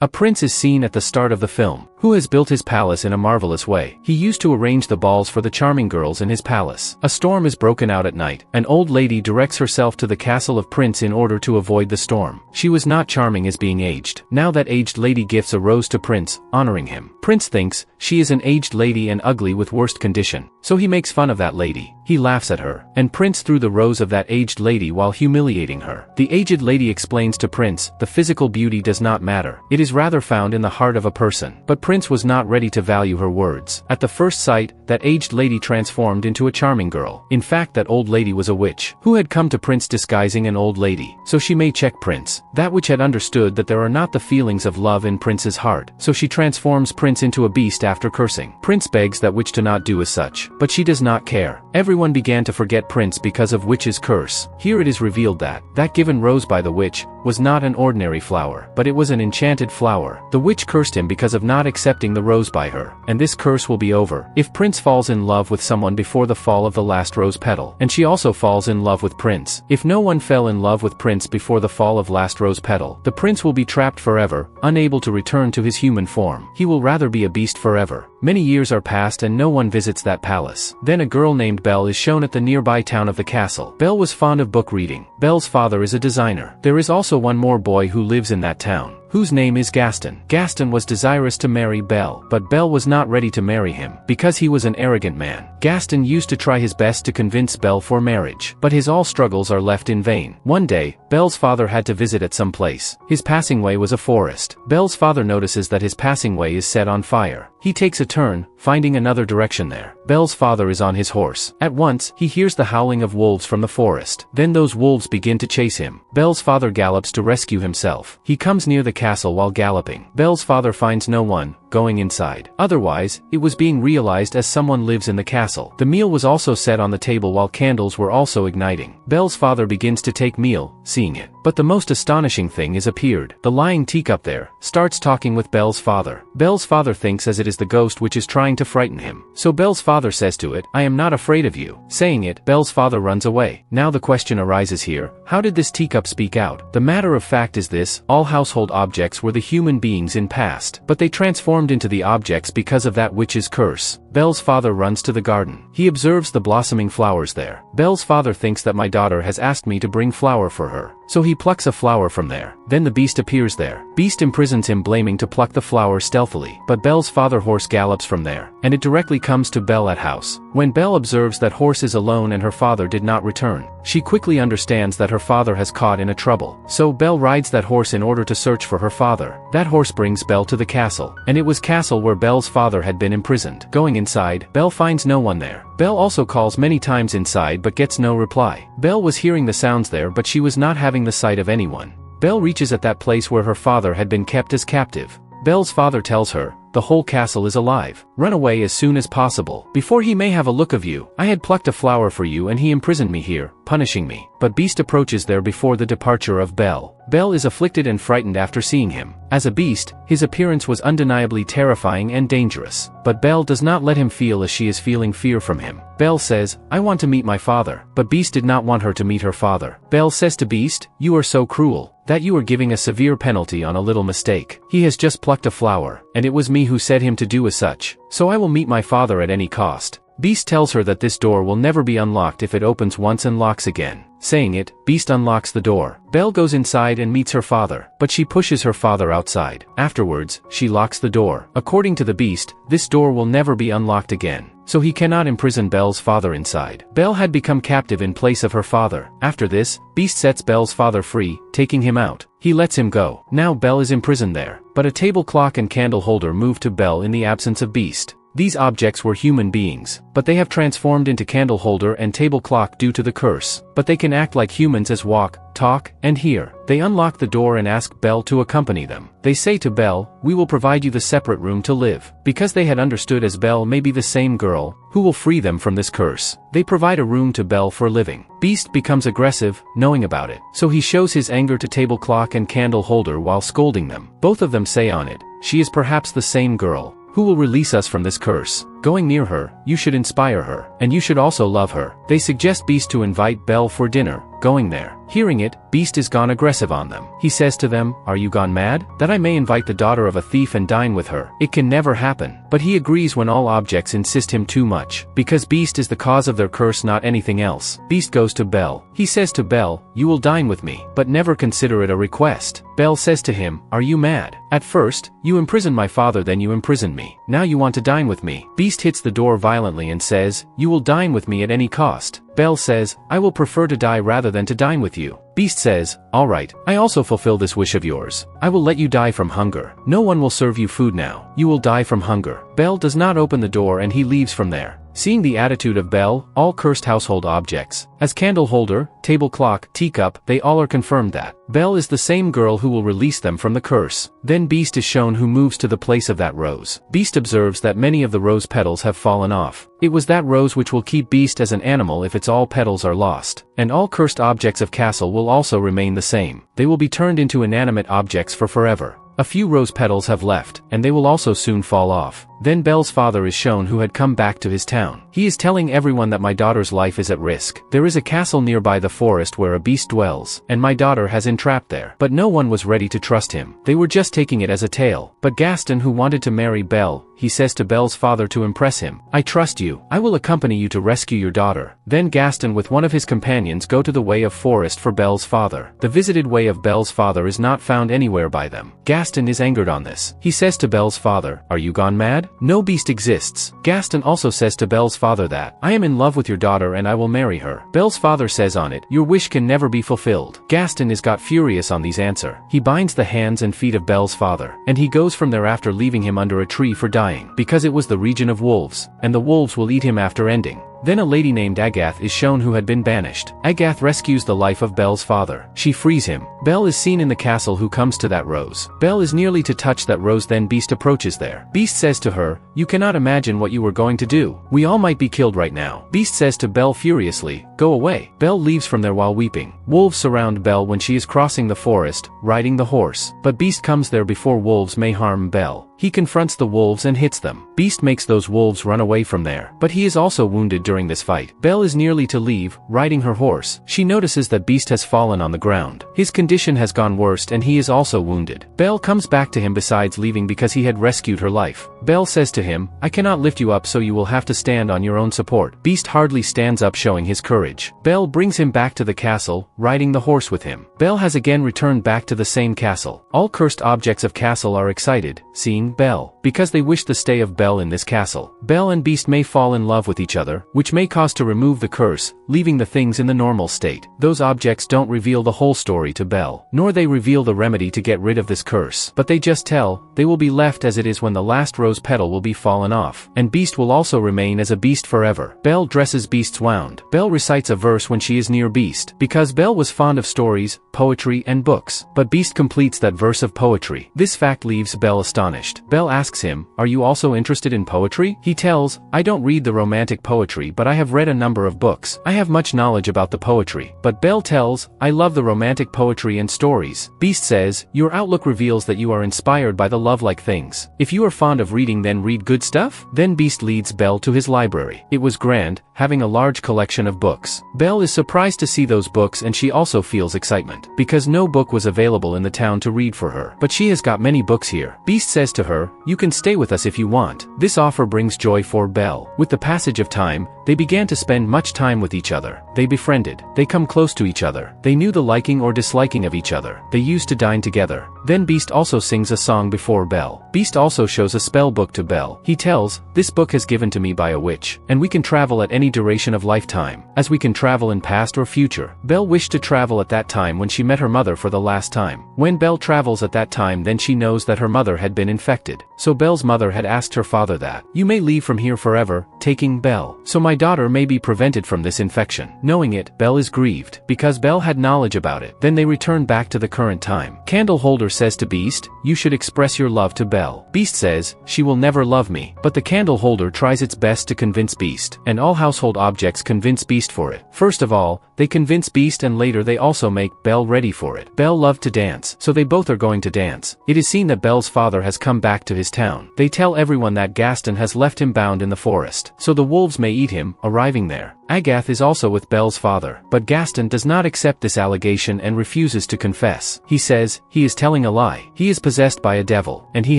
A prince is seen at the start of the film, who has built his palace in a marvelous way. He used to arrange the balls for the charming girls in his palace. A storm is broken out at night. An old lady directs herself to the castle of Prince in order to avoid the storm. She was not charming as being aged. Now that aged lady gifts a rose to Prince, honoring him. Prince thinks she is an aged lady and ugly with worst condition, so he makes fun of that lady. He laughs at her, and Prince threw the rose of that aged lady while humiliating her. The aged lady explains to Prince, the physical beauty does not matter. It is rather found in the heart of a person. But Prince was not ready to value her words. At the first sight, that aged lady transformed into a charming girl. In fact, that old lady was a witch, who had come to Prince disguising an old lady, so she may check Prince. That witch had understood that there are not the feelings of love in Prince's heart, so she transforms Prince into a beast after cursing. Prince begs that witch to not do as such, but she does not care. Everyone began to forget Prince because of witch's curse. Here it is revealed that given rose by the witch was not an ordinary flower, but it was an enchanted flower. The witch cursed him because of not accepting the rose by her, and this curse will be over if Prince falls in love with someone before the fall of the last rose petal. And she also falls in love with Prince. If no one fell in love with Prince before the fall of last rose petal, the prince will be trapped forever, unable to return to his human form. He will rather be a beast forever. Many years are passed and no one visits that palace. Then a girl named Belle is shown at the nearby town of the castle. Belle was fond of book reading. Belle's father is a designer. There is also one more boy who lives in that town, whose name is Gaston. Gaston was desirous to marry Belle, but Belle was not ready to marry him, because he was an arrogant man. Gaston used to try his best to convince Belle for marriage, but his all struggles are left in vain. One day, Belle's father had to visit at some place. His passing way was a forest. Belle's father notices that his passing way is set on fire. He takes a turn, finding another direction there. Belle's father is on his horse. At once, he hears the howling of wolves from the forest. Then those wolves begin to chase him. Belle's father gallops to rescue himself. He comes near the castle while galloping. Belle's father finds no one, going inside. Otherwise, it was being realized as someone lives in the castle. The meal was also set on the table while candles were also igniting. Belle's father begins to take meal, seeing it. But the most astonishing thing is appeared. The lying teacup there starts talking with Belle's father. Belle's father thinks as it is the ghost which is trying to frighten him. So Belle's father says to it, "I am not afraid of you." Saying it, Belle's father runs away. Now the question arises here, how did this teacup speak out? The matter of fact is this, all household objects were the human beings in past, but they transformed into the objects because of that witch's curse. Belle's father runs to the garden. He observes the blossoming flowers there. Belle's father thinks that my daughter has asked me to bring flower for her. So he plucks a flower from there. Then the beast appears there. Beast imprisons him, blaming to pluck the flower stealthily. But Belle's father horse gallops from there, and it directly comes to Belle at house. When Belle observes that horse is alone and her father did not return, she quickly understands that her father has caught in a trouble. So Belle rides that horse in order to search for her father. That horse brings Belle to the castle, and it was castle where Belle's father had been imprisoned. Going inside, Belle finds no one there. Belle also calls many times inside but gets no reply. Belle was hearing the sounds there, but she was not having the sight of anyone. Belle reaches at that place where her father had been kept as captive. Belle's father tells her, "The whole castle is alive. Run away as soon as possible, before he may have a look of you. I had plucked a flower for you and he imprisoned me here, punishing me." But Beast approaches there before the departure of Belle. Belle is afflicted and frightened after seeing him. As a beast, his appearance was undeniably terrifying and dangerous. But Belle does not let him feel as she is feeling fear from him. Belle says, "I want to meet my father." But Beast did not want her to meet her father. Belle says to Beast, "You are so cruel, that you are giving a severe penalty on a little mistake. He has just plucked a flower, and it was me who said him to do as such. So I will meet my father at any cost." Beast tells her that this door will never be unlocked if it opens once and locks again. Saying it, Beast unlocks the door. Belle goes inside and meets her father, but she pushes her father outside. Afterwards, she locks the door. According to the Beast, this door will never be unlocked again, so he cannot imprison Belle's father inside. Belle had become captive in place of her father. After this, Beast sets Belle's father free, taking him out. He lets him go. Now Belle is imprisoned there, but a table clock and candle holder move to Belle in the absence of Beast. These objects were human beings, but they have transformed into candle holder and table clock due to the curse. But they can act like humans as walk, talk, and hear. They unlock the door and ask Belle to accompany them. They say to Belle, "We will provide you the separate room to live." Because they had understood as Belle may be the same girl, who will free them from this curse. They provide a room to Belle for living. Beast becomes aggressive, knowing about it. So he shows his anger to table clock and candle holder while scolding them. Both of them say on it, "She is perhaps the same girl, who will release us from this curse." Going near her, you should inspire her, and you should also love her. They suggest Beast to invite Belle for dinner. Going there. Hearing it, Beast is gone aggressive on them. He says to them, "Are you gone mad? That I may invite the daughter of a thief and dine with her. It can never happen." But he agrees when all objects insist him too much, because Beast is the cause of their curse, not anything else. Beast goes to Belle. He says to Belle, "You will dine with me, but never consider it a request." Belle says to him, "Are you mad? At first, you imprisoned my father, then you imprisoned me. Now you want to dine with me." Beast hits the door violently and says, "You will dine with me at any cost." Belle says, "I will prefer to die rather than to dine with you." Beast says, "All right, I also fulfill this wish of yours. I will let you die from hunger. No one will serve you food now. You will die from hunger." Belle does not open the door and he leaves from there. Seeing the attitude of Belle, all cursed household objects, as candle holder, table clock, teacup, they all are confirmed that Belle is the same girl who will release them from the curse. Then Beast is shown who moves to the place of that rose. Beast observes that many of the rose petals have fallen off. It was that rose which will keep Beast as an animal if its all petals are lost. And all cursed objects of castle will also remain the same. They will be turned into inanimate objects for forever. A few rose petals have left, and they will also soon fall off. Then Belle's father is shown who had come back to his town. He is telling everyone that my daughter's life is at risk. There is a castle nearby the forest where a beast dwells, and my daughter has entrapped there. But no one was ready to trust him. They were just taking it as a tale. But Gaston, who wanted to marry Belle, he says to Belle's father to impress him, "I trust you. I will accompany you to rescue your daughter." Then Gaston with one of his companions go to the way of forest for Belle's father. The visited way of Belle's father is not found anywhere by them. Gaston is angered on this. He says to Belle's father, "Are you gone mad? No beast exists." Gaston also says to Belle's father that, "I am in love with your daughter and I will marry her." Belle's father says on it, "Your wish can never be fulfilled." Gaston is got furious on these answer. He binds the hands and feet of Belle's father, and he goes from there after leaving him under a tree for dying, because it was the region of wolves, and the wolves will eat him after ending. Then a lady named Agath is shown who had been banished. Agath rescues the life of Belle's father. She frees him. Belle is seen in the castle who comes to that rose. Belle is nearly to touch that rose, then Beast approaches there. Beast says to her, "You cannot imagine what you were going to do. We all might be killed right now." Beast says to Belle furiously, "Go away." Belle leaves from there while weeping. Wolves surround Belle when she is crossing the forest, riding the horse. But Beast comes there before wolves may harm Belle. He confronts the wolves and hits them. Beast makes those wolves run away from there, but he is also wounded during this fight. Belle is nearly to leave, riding her horse. She notices that Beast has fallen on the ground. His condition has gone worse and he is also wounded. Belle comes back to him besides leaving because he had rescued her life. Belle says to him, "I cannot lift you up, so you will have to stand on your own support." Beast hardly stands up, showing his courage. Belle brings him back to the castle, riding the horse with him. Belle has again returned back to the same castle. All cursed objects of castle are excited, seeing Belle, because they wish the stay of Belle in this castle. Belle and Beast may fall in love with each other, which may cause to remove the curse, leaving the things in the normal state. Those objects don't reveal the whole story to Belle, nor they reveal the remedy to get rid of this curse, but they just tell, they will be left as it is when the last rose petal will be fallen off, and Beast will also remain as a beast forever. Belle dresses Beast's wound. Belle recites a verse when she is near Beast, because Belle was fond of stories, poetry and books, but Beast completes that verse of poetry. This fact leaves Belle astonished. Belle asks him, "Are you also interested in poetry?" He tells, "I don't read the romantic poetry, but I have read a number of books. I have much knowledge about the poetry." But Belle tells, "I love the romantic poetry and stories." Beast says, "Your outlook reveals that you are inspired by the love-like things. If you are fond of reading, then read good stuff?" Then Beast leads Belle to his library. It was grand, having a large collection of books. Belle is surprised to see those books, and she also feels excitement, because no book was available in the town to read for her. But she has got many books here. Beast says to her, "You can stay with us if you want." This offer brings joy for Belle. With the passage of time, they began to spend much time with each other. They befriended. They come close to each other. They knew the liking or disliking of each other. They used to dine together. Then Beast also sings a song before Belle. Beast also shows a spell book to Belle. He tells, "This book has given to me by a witch, and we can travel at any duration of lifetime, as we can travel in past or future." Belle wished to travel at that time when she met her mother for the last time. When Belle travels at that time, then she knows that her mother had been infected. So Belle's mother had asked her father that, "You may leave from here forever, taking Belle, so my daughter may be prevented from this infection." Knowing it, Belle is grieved, because Belle had knowledge about it. Then they return back to the current time. Candle holder says to Beast, "You should express your love to Belle." Beast says, "She will never love me." But the candle holder tries its best to convince Beast, and all household objects convince Beast for it. First of all, they convince Beast, and later they also make Belle ready for it. Belle loved to dance, so they both are going to dance. It is seen that Belle's father has come back to his this town. They tell everyone that Gaston has left him bound in the forest, so the wolves may eat him. Arriving there, Agathe is also with Belle's father, but Gaston does not accept this allegation and refuses to confess. He says he is telling a lie. He is possessed by a devil, and he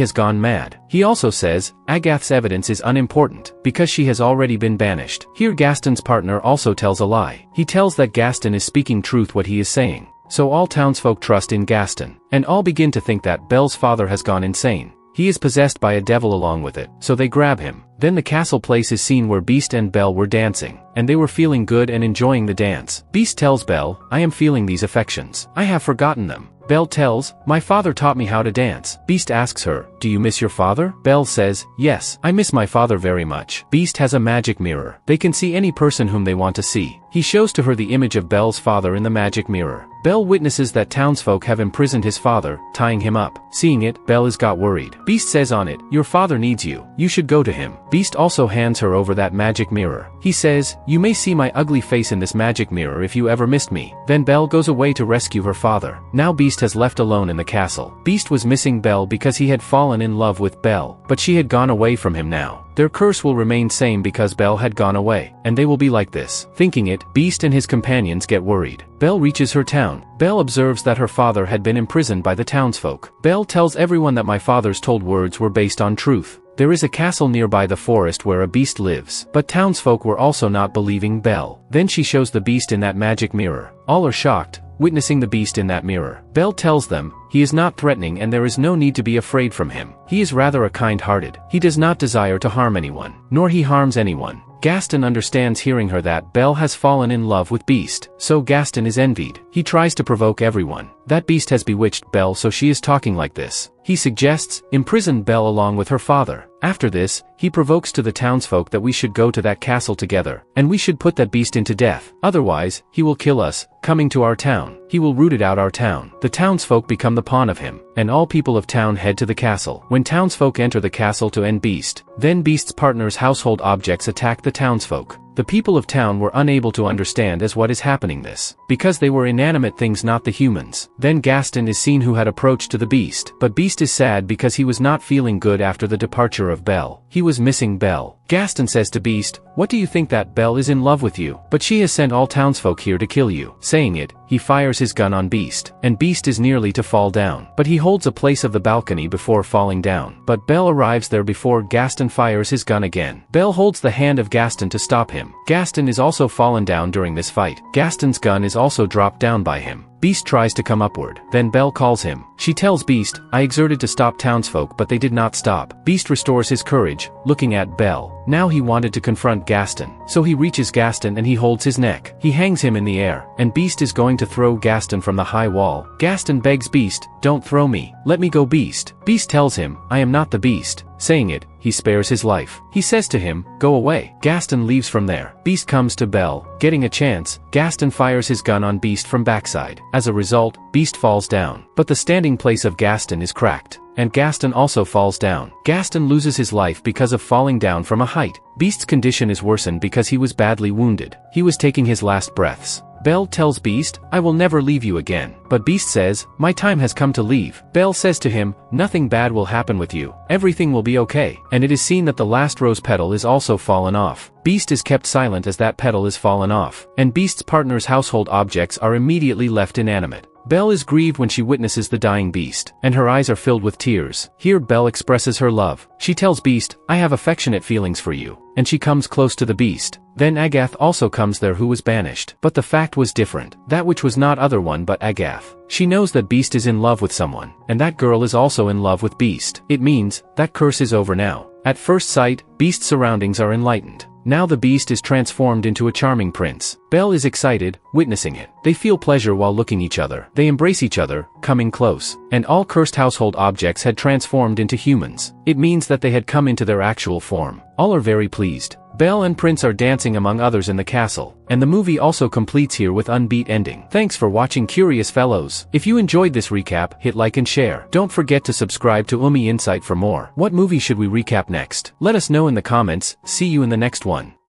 has gone mad. He also says Agathe's evidence is unimportant, because she has already been banished. Here Gaston's partner also tells a lie. He tells that Gaston is speaking truth what he is saying. So all townsfolk trust in Gaston, and all begin to think that Belle's father has gone insane. He is possessed by a devil along with it, so they grab him. Then the castle place is seen where Beast and Belle were dancing, and they were feeling good and enjoying the dance. Beast tells Belle, I am feeling these affections. I have forgotten them. Belle tells, my father taught me how to dance. Beast asks her, do you miss your father? Belle says, yes, I miss my father very much. Beast has a magic mirror. They can see any person whom they want to see. He shows to her the image of Belle's father in the magic mirror. Belle witnesses that townsfolk have imprisoned his father, tying him up. Seeing it, Belle is got worried. Beast says on it, your father needs you. You should go to him. Beast also hands her over that magic mirror. He says, you may see my ugly face in this magic mirror if you ever missed me. Then Belle goes away to rescue her father. Now Beast has left alone in the castle. Beast was missing Belle because he had fallen in love with Belle, but she had gone away from him now. Their curse will remain same because Belle had gone away, and they will be like this. Thinking it, Beast and his companions get worried. Belle reaches her town. Belle observes that her father had been imprisoned by the townsfolk. Belle tells everyone that my father's told words were based on truth. There is a castle nearby the forest where a beast lives, but townsfolk were also not believing Belle. Then she shows the beast in that magic mirror. All are shocked, witnessing the beast in that mirror. Belle tells them, he is not threatening and there is no need to be afraid from him. He is rather a kind-hearted. He does not desire to harm anyone, nor he harms anyone. Gaston understands hearing her that Belle has fallen in love with Beast, so Gaston is envied. He tries to provoke everyone. That Beast has bewitched Belle so she is talking like this. He suggests, imprison Belle along with her father. After this, he provokes to the townsfolk that we should go to that castle together, and we should put that beast into death. Otherwise, he will kill us, coming to our town. He will root it out our town. The townsfolk become the pawn of him, and all people of town head to the castle. When townsfolk enter the castle to end Beast, then Beast's partner's household objects attack the townsfolk. The people of town were unable to understand as what is happening this, because they were inanimate things not the humans. Then Gaston is seen who had approached to the beast, but Beast is sad because he was not feeling good after the departure of Belle. He was missing Belle. Gaston says to Beast, what do you think that Belle is in love with you? But she has sent all townsfolk here to kill you. Saying it, he fires his gun on Beast, and Beast is nearly to fall down. But he holds a place of the balcony before falling down. But Belle arrives there before Gaston fires his gun again. Belle holds the hand of Gaston to stop him. Gaston is also fallen down during this fight. Gaston's gun is also dropped down by him. Beast tries to come upward. Then Belle calls him. She tells Beast, I exerted to stop townsfolk but they did not stop. Beast restores his courage, looking at Belle. Now he wanted to confront Gaston. So he reaches Gaston and he holds his neck. He hangs him in the air, and Beast is going to throw Gaston from the high wall. Gaston begs Beast, don't throw me. Let me go Beast. Beast tells him, I am not the Beast. Saying it, he spares his life. He says to him, go away. Gaston leaves from there. Beast comes to Belle. Getting a chance, Gaston fires his gun on Beast from backside. As a result, Beast falls down. But the standing place of Gaston is cracked, and Gaston also falls down. Gaston loses his life because of falling down from a height. Beast's condition is worsened because he was badly wounded. He was taking his last breaths. Belle tells Beast, I will never leave you again. But Beast says, my time has come to leave. Belle says to him, nothing bad will happen with you. Everything will be okay. And it is seen that the last rose petal is also fallen off. Beast is kept silent as that petal is fallen off. And Beast's partner's household objects are immediately left inanimate. Belle is grieved when she witnesses the dying Beast, and her eyes are filled with tears. Here Belle expresses her love. She tells Beast, I have affectionate feelings for you. And she comes close to the Beast. Then Agathe also comes there who was banished. But the fact was different. That which was not other one but Agathe. She knows that Beast is in love with someone, and that girl is also in love with Beast. It means, that curse is over now. At first sight, Beast's surroundings are enlightened. Now the Beast is transformed into a charming prince. Belle is excited, witnessing it. They feel pleasure while looking each other. They embrace each other, coming close. And all cursed household objects had transformed into humans. It means that they had come into their actual form. All are very pleased. Belle and Prince are dancing among others in the castle, and the movie also completes here with unbeat ending. Thanks for watching, curious fellows. If you enjoyed this recap, hit like and share. Don't forget to subscribe to Umi Insight for more. What movie should we recap next? Let us know in the comments. See you in the next one.